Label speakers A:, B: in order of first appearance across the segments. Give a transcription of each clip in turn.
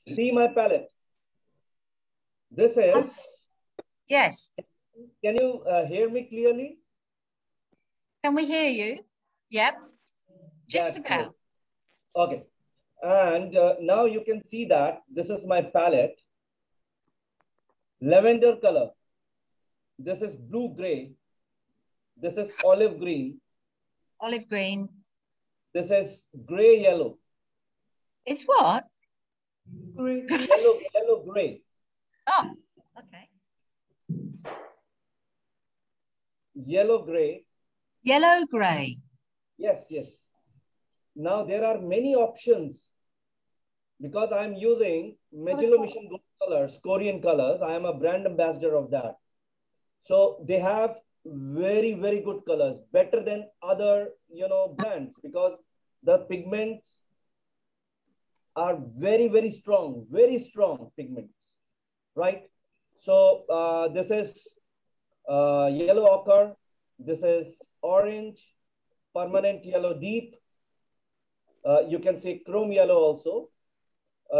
A: See my palette. This is...
B: Yes.
A: Can you hear me clearly?
B: Can we hear you? Yep. Just
A: That's
B: about.
A: good. Okay. And now you can see that this is my palette. Lavender color. This is blue-gray. This is olive green.
B: Olive green.
A: This is gray-yellow.
B: It's what?
A: Yellow-gray.
B: Oh, okay.
A: Yellow-gray.
B: Yellow-gray.
A: Yes, yes. Now there are many options because I'm using Megillo Mission Gold colors, Korean colors. I am a brand ambassador of that. So they have very, very good colors, better than other, brands, because the pigments are very, very strong pigments, right? So this is yellow ochre. This is orange, permanent yellow deep. You can see chrome yellow also.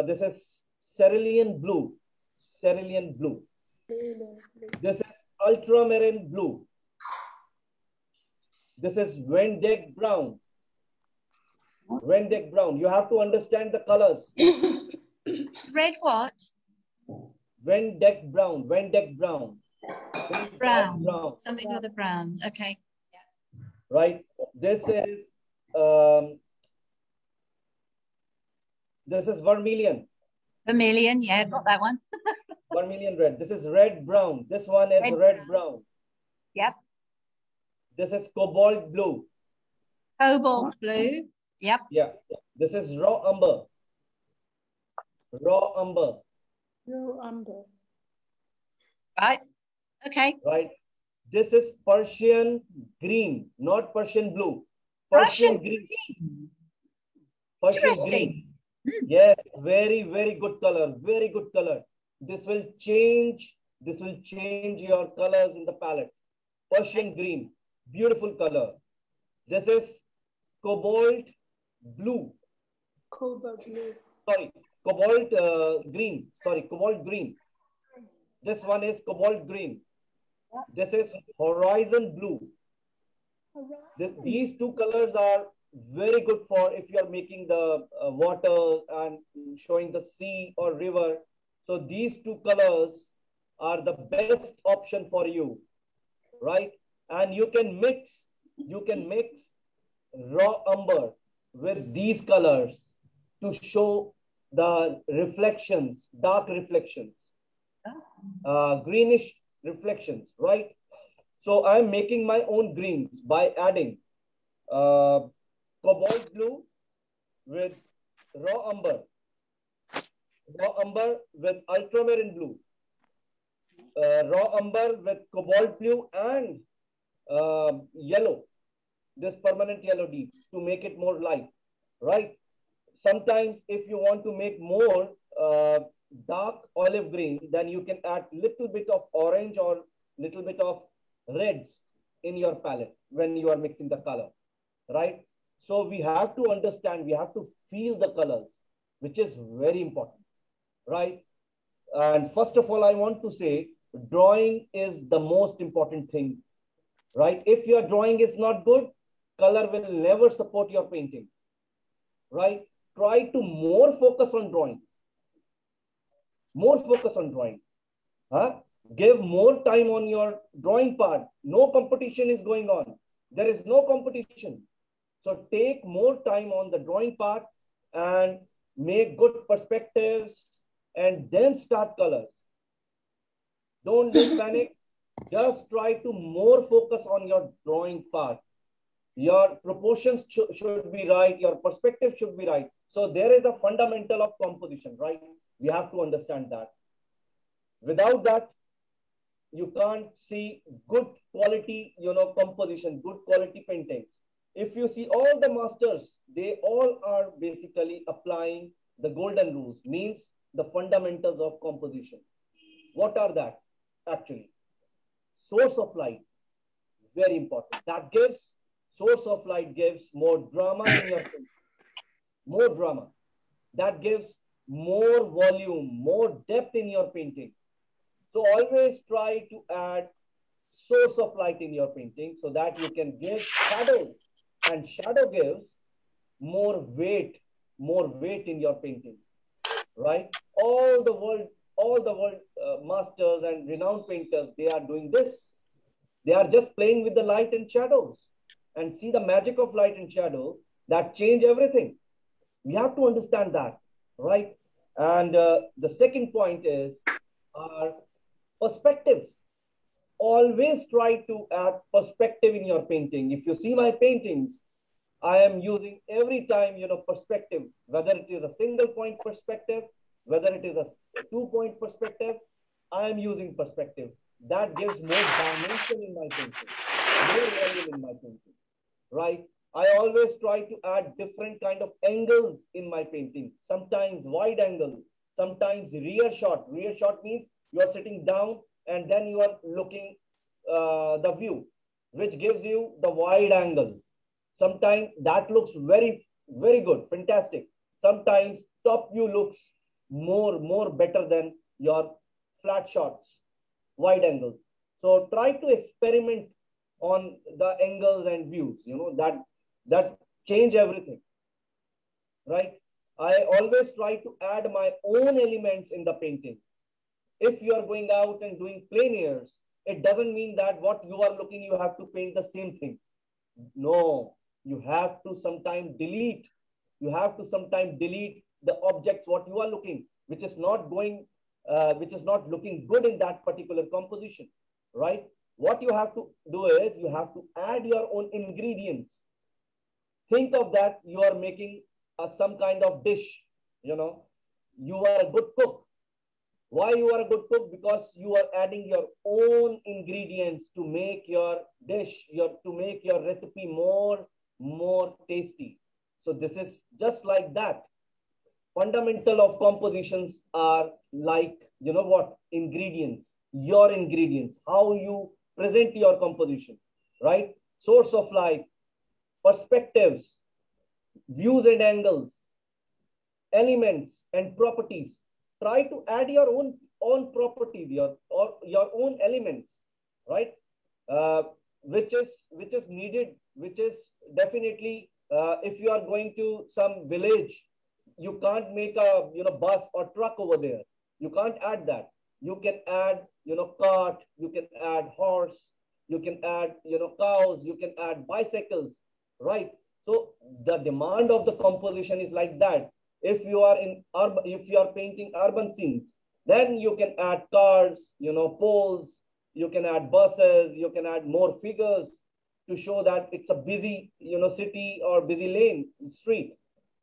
A: This is cerulean blue. Cerulean blue. This is ultramarine blue. This is Vendeck brown. Vendeck brown. You have to understand the colors.
B: It's red what?
A: Vendeck brown. Vendeck brown.
B: Brown. Something with a brown. Okay. Yeah.
A: Right. This is vermilion.
B: Vermilion. Yeah, got that one.
A: Vermilion red. This is red brown. This one is red brown.
B: Yep.
A: This is cobalt blue.
B: Cobalt blue. Yep.
A: Yeah. This is raw umber. Raw umber.
C: Raw umber.
B: Right. Okay.
A: Right. This is Persian green, not Persian blue. Persian green. Persian green. Yes, very, very good color. Very good color. This will change your colors in the palette. Persian green, beautiful color. This is cobalt blue.
C: Cobalt blue.
A: Sorry, cobalt green. Sorry, cobalt green. This one is cobalt green. This is horizon blue. These two colors are very good for if you are making the water and showing the sea or river. So these two colors are the best option for you, right? And you can mix raw umber with these colors to show the reflections, dark reflections, greenish reflections, right? So I'm making my own greens by adding cobalt blue with raw umber with ultramarine blue, raw umber with cobalt blue and yellow, this permanent yellow deep to make it more light, right? Sometimes if you want to make more dark olive green, then you can add little bit of orange or little bit of reds in your palette when you are mixing the color, right? So we have to understand, we have to feel the colors, which is very important, right? And first of all, I want to say drawing is the most important thing, right? If your drawing is not good, color will never support your painting, right? Try to more focus on drawing. More focus on drawing. Give more time on your drawing part. No competition is going on. There is no competition. So take more time on the drawing part and make good perspectives and then start colors. Don't panic. Just try to more focus on your drawing part. Your proportions should be right. Your perspective should be right. So there is a fundamental of composition, right? We have to understand that. Without that, you can't see good quality, composition, good quality paintings. If you see all the masters, they all are basically applying the golden rules, means the fundamentals of composition. What are that? Actually, source of light, very important. Source of light gives more drama in your painting. More drama. That gives more volume, more depth in your painting. So always try to add source of light in your painting so that you can give shadows, and shadow gives more weight in your painting, right? All the world masters and renowned painters, they are doing this. They are just playing with the light and shadows, and see the magic of light and shadow that change everything. We have to understand that, right? And the second point is our perspectives. Always try to add perspective in your painting. If you see my paintings, I am using every time, perspective, whether it is a single point perspective, whether it is a 2 point perspective, I am using perspective. That gives more dimension in my painting, more volume in my painting, right? I always try to add different kind of angles in my painting. Sometimes wide angle, sometimes rear shot. Rear shot means you are sitting down and then you are looking the view, which gives you the wide angle. Sometimes that looks very, very good, fantastic. Sometimes top view looks more better than your flat shots, wide angles. So try to experiment on the angles and views, that change everything, right? I always try to add my own elements in the painting. If you are going out and doing plein airs, it doesn't mean that what you are looking, you have to paint the same thing. No, you have to sometimes delete. You have to sometimes delete the objects what you are looking, which is not looking good in that particular composition, right? What you have to do is you have to add your own ingredients. Think of that you are making some kind of dish. You are a good cook. Why you are a good cook? Because you are adding your own ingredients to make your dish, to make your recipe more tasty. So this is just like that. Fundamental of compositions are like, ingredients, your ingredients, how you present your composition, right? Source of light, perspectives, views and angles, elements and properties. Try to add your own properties, your own elements, right? Which is needed, which is definitely, if you are going to some village, you can't make a bus or truck over there. You can't add that. You can add cart, you can add horse, you can add cows, you can add bicycles, right? So the demand of the composition is like that. If you are painting urban scenes, then you can add cars, poles, you can add buses, you can add more figures to show that it's a busy city or busy lane street.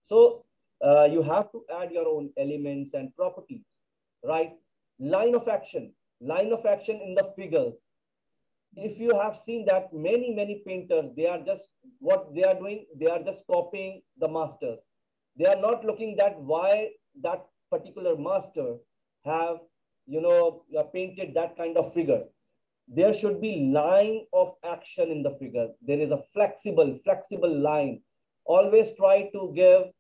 A: So you have to add your own elements and properties, right? Line of action in the figures. If you have seen that many painters, they are just, what they are doing, they are just copying the masters. They are not looking at why that particular master have painted that kind of figure. There should be line of action in the figure. There is a flexible line. Always try to give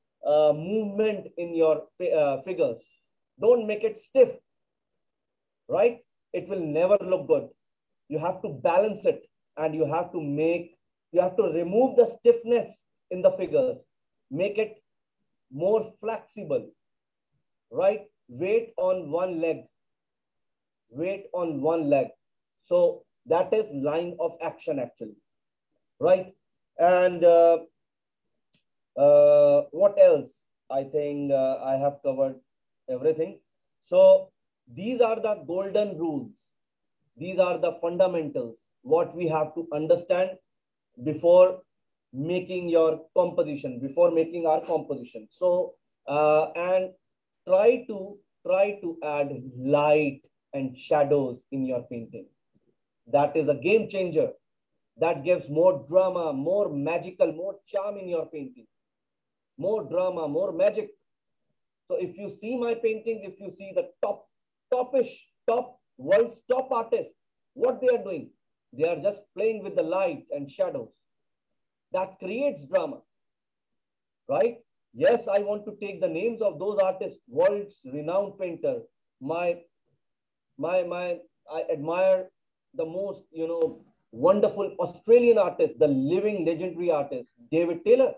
A: movement in your figures. Don't make it stiff, right? It will never look good. You have to balance it, and you have to remove the stiffness in the figures. Make it more flexible, right? Weight on one leg. So that is line of action actually, right? And what else? I think I have covered everything. So these are the golden rules. These are the fundamentals, what we have to understand before making your composition, before making our composition. So, and try to add light and shadows in your painting. That is a game changer. That gives more drama, more magical, more charm in your painting. More drama, more magic. So if you see my paintings, if you see the world's top artists, what they are doing, they are just playing with the light and shadows. That creates drama, right? Yes, I want to take the names of those artists, world's renowned painter. My, I admire the most, wonderful Australian artist, the living legendary artist, David Taylor.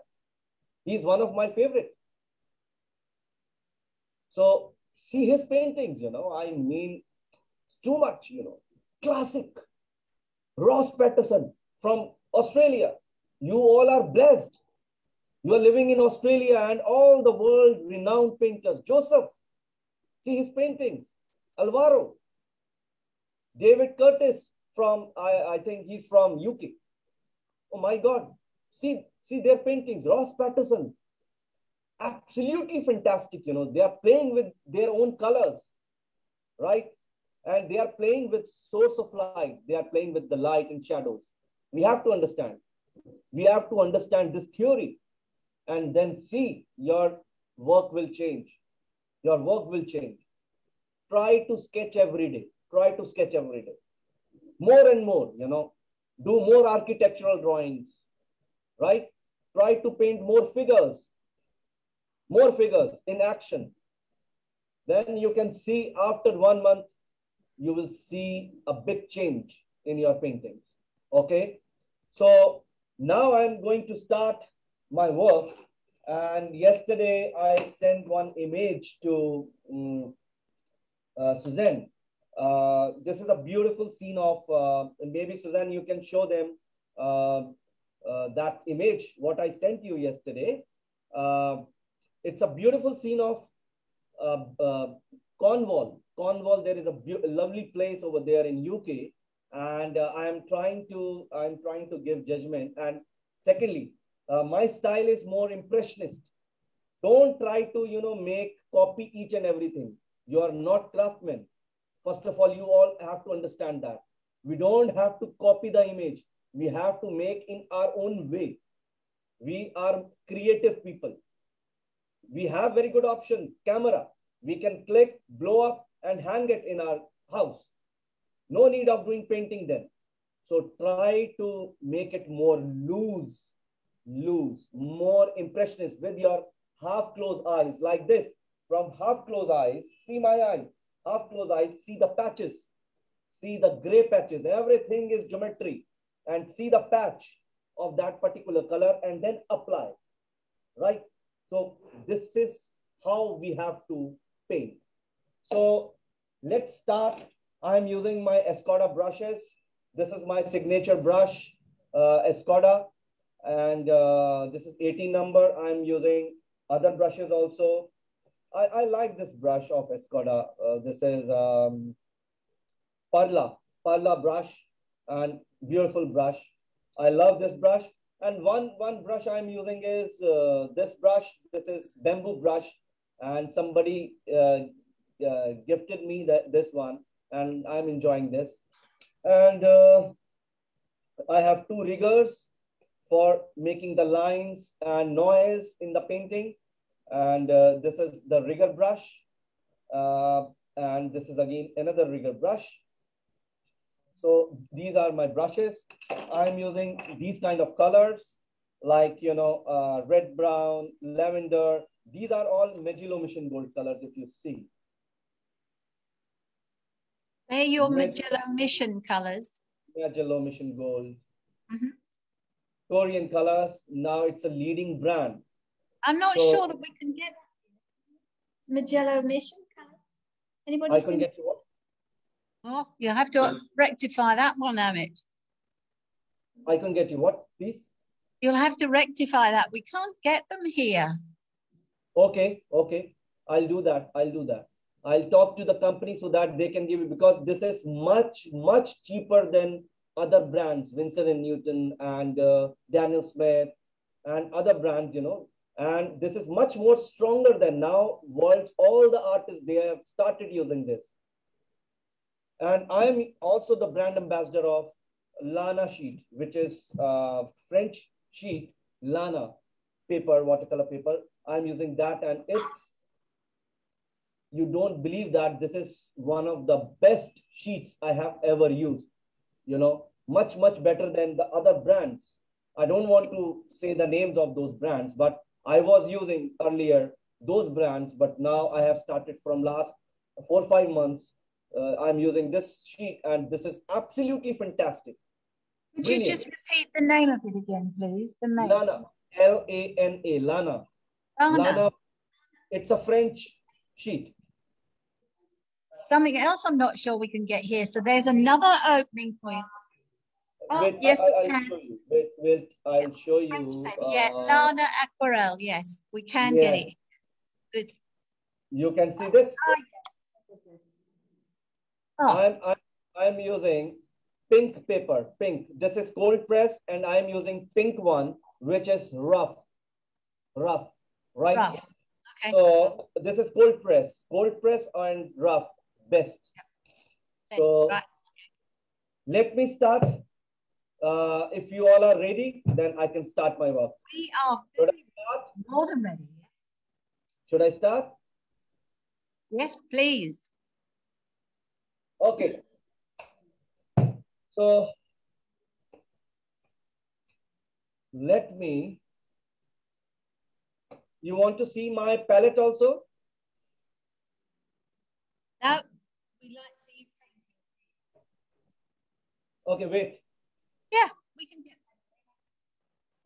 A: He's one of my favorites. So see his paintings, I mean, too much, classic. Ross Patterson from Australia. You all are blessed. You are living in Australia and all the world renowned painters. Joseph, see his paintings. Alvaro. David Curtis from, I think he's from UK. Oh my God. See their paintings. Ross Patterson. Absolutely fantastic. They are playing with their own colors, right? And they are playing with source of light. They are playing with the light and shadows. We have to understand. We have to understand this theory. And then see your work will change. Your work will change. Try to sketch every day. Try to sketch every day. More and more, do more architectural drawings, right? Try to paint more figures in action. Then you can see after 1 month, you will see a big change in your paintings. Okay. So now I'm going to start my work. And yesterday I sent one image to Suzanne. This is a beautiful scene of, maybe Suzanne, you can show them that image, what I sent you yesterday. It's a beautiful scene of Cornwall. Cornwall, there is a lovely place over there in UK. And I'm trying to give judgment. And secondly, my style is more impressionist. Don't try to, copy each and everything. You are not craftsmen. First of all, you all have to understand that. We don't have to copy the image. We have to make in our own way. We are creative people. We have very good option, camera. We can click, blow up and hang it in our house. No need of doing painting then. So try to make it more loose, more impressionist with your half closed eyes like this. From half closed eyes, see my eyes, half closed eyes, see the patches, see the gray patches, everything is geometry, and see the patch of that particular color and then apply, right? So this is how we have to paint. So let's start. I'm using my Escoda brushes. This is my signature brush, Escoda, and this is 18 number. I'm using other brushes also. I like this brush of Escoda. This is Parla brush, and beautiful brush. I love this brush. And one brush I'm using is this brush. This is bamboo brush, and somebody gifted me this one, and I'm enjoying this. And I have two riggers for making the lines and noise in the painting. And this is the rigger brush. And this is again another rigger brush. So these are my brushes. I'm using these kind of colors like, red, brown, lavender. These are all Magello Mission Gold colors, if you see.
B: They're your Magello Mission colors.
A: Magello Mission Gold. Korean colors. Now it's a leading brand.
B: I'm not sure that we can get Magello Mission colors. Anybody?
A: I can get you what?
B: Oh, you have to rectify that one, Amit.
A: I can get you what, please?
B: You'll have to rectify that. We can't get them here.
A: Okay. I'll do that. I'll talk to the company so that they can give it, because this is much, much cheaper than other brands, Winsor & Newton and Daniel Smith and other brands, and this is much more stronger than now. All the artists, they have started using this. And I'm also the brand ambassador of Lana sheet, which is French sheet, Lana paper, watercolor paper. I'm using that, and you don't believe that this is one of the best sheets I have ever used. Much, much better than the other brands. I don't want to say the names of those brands, but I was using earlier those brands, but now I have started from last 4 or 5 months. I'm using this sheet, and this is absolutely fantastic.
B: Could
A: Brilliant.
B: you just repeat the name of it again, please? The name.
A: Lana, Lana, Lana. Lana. It's a French sheet.
B: Something else I'm not sure we can get here. So there's another opening for you. Oh,
A: Wait,
B: yes,
A: I'll
B: we can.
A: show you. Wait, I'll show you.
B: Yeah, Lana Aquarelle. Yes, we can get it. Good.
A: You can see this.
B: Oh.
A: I'm using pink paper, pink. This is cold press, and I'm using pink one, which is rough, right?
B: Rough. Okay.
A: So this is cold press and rough, best. So
B: right.
A: let me start. If you all are ready, then I can start my work.
B: We are more than ready.
A: Should I start?
B: Yes, please.
A: Okay. So let me. You want to see my palette also?
B: No, we like to see you painting.
A: Okay, wait.
B: Yeah, we can get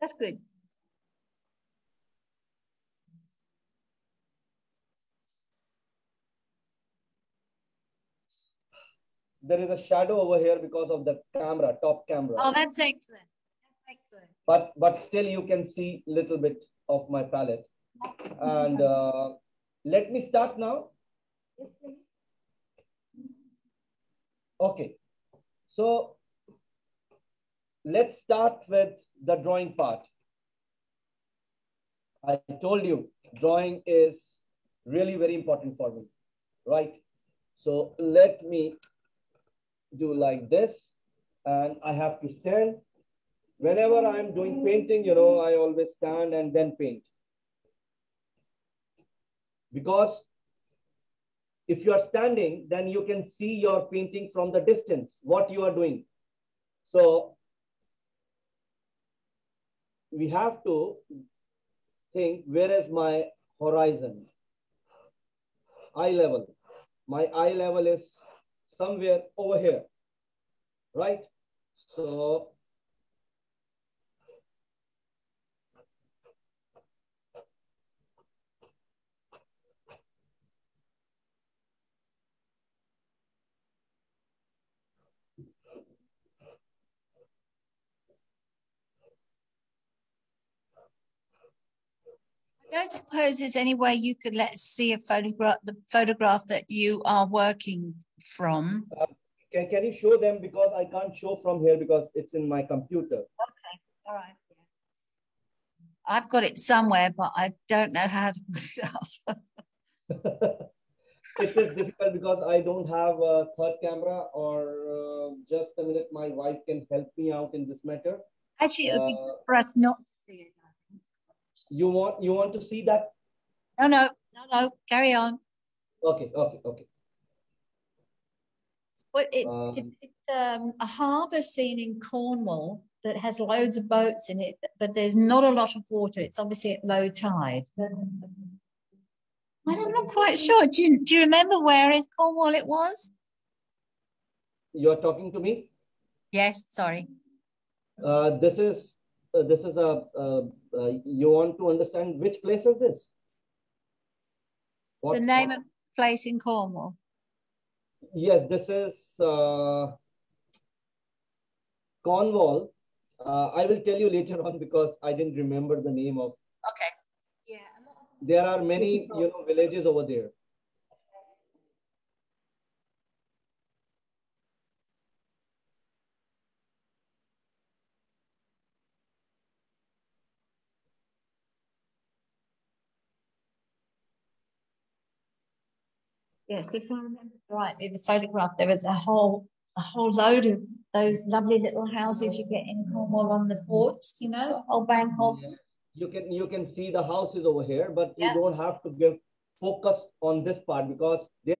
B: that. That's good.
A: There is a shadow over here because of the camera, top camera.
B: Oh, that's excellent. That's excellent.
A: But still you can see a little bit of my palette. And let me start now.
B: Yes, please.
A: Okay. So let's start with the drawing part. I told you drawing is really very important for me, right? So let me do like this, and I have to stand. Whenever I'm doing painting, you know, I always stand and then paint. Because if you are standing, then you can see your painting from the distance, what you are doing. So we have to think, where is my horizon? Eye level. My eye level is somewhere over here, right? So
B: I don't suppose there's any way you could let us see a photograph, the photograph that you are working from.
A: can you show them, because I can't show from here because it's in my computer.
B: Okay, all right. I've got it somewhere, but I don't know how to put it up.
A: It is difficult because I don't have a third camera, or just a minute, my wife can help me out in this matter.
B: Actually, it would be good for us not to see it.
A: You want to see that?
B: No. Carry on.
A: Okay.
B: Well, it's a harbour scene in Cornwall that has loads of boats in it, but there's not a lot of water. It's obviously at low tide. I'm not quite sure. Do you remember where in Cornwall it was?
A: You're talking to me?
B: Yes, sorry.
A: This is you want to understand which place is this?
B: The name of the place in Cornwall.
A: Yes, this is Cornwall. I will tell you later on because I didn't remember the name of.
B: Okay. Yeah.
A: There are many, villages over there.
B: Yes, if I remember rightly, the photograph, there was a whole load of those lovely little houses you get in Cornwall on the ports, a whole bank of.
A: You can see the houses over here, but you don't have to give focus on this part because there